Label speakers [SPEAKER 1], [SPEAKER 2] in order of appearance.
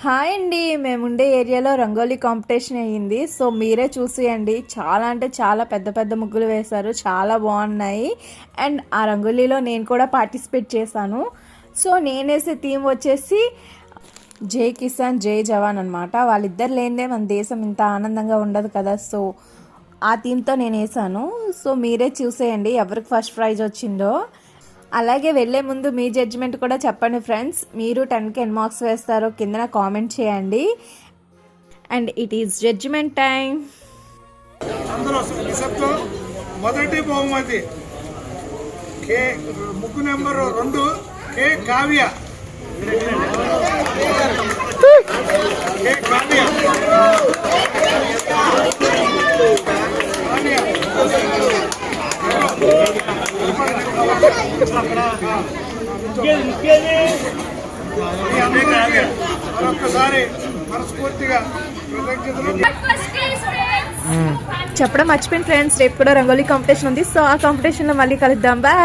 [SPEAKER 1] Hi అండి, మేముండే ఏరియాలో రంగోలీ కాంపిటీషన్ అయ్యింది. సో మీరే చూసేయండి. చాలా అంటే చాలా పెద్ద పెద్ద ముగ్గులు వేశారు, చాలా బాగున్నాయి. అండ్ ఆ రంగోలీలో నేను కూడా పార్టిసిపేట్ చేశాను. సో నేను వేసే థీమ్ వచ్చేసి జై కిసాన్ జై జవాన్ అనమాట. వాళ్ళిద్దరు లేనిదే మన దేశం ఇంత ఆనందంగా ఉండదు కదా. సో ఆ థీమ్తో నేను వేసాను. సో మీరే చూసేయండి ఎవరికి ఫస్ట్ ప్రైజ్ వచ్చిందో. అలాగే వెళ్ళే ముందు మీ జడ్జిమెంట్ కూడా చెప్పండి ఫ్రెండ్స్. మీరు 10కి ఎన్ని మార్క్స్ వేస్తారో కింద కామెంట్ చేయండి. And it is judgement time.
[SPEAKER 2] మొదటి బహుమతి ముగ్గు నెంబర్ 2 కే కావ్య. మరొకసారి మనస్ఫూర్తిగా
[SPEAKER 1] చెప్పడం మర్చిపోయిన ఫ్రెండ్స్, రేపు కూడా రంగోలీ కాంపిటీషన్ ఉంది. సో ఆ కాంపిటీషన్లో మళ్ళీ కలుద్దాం. బాయ్.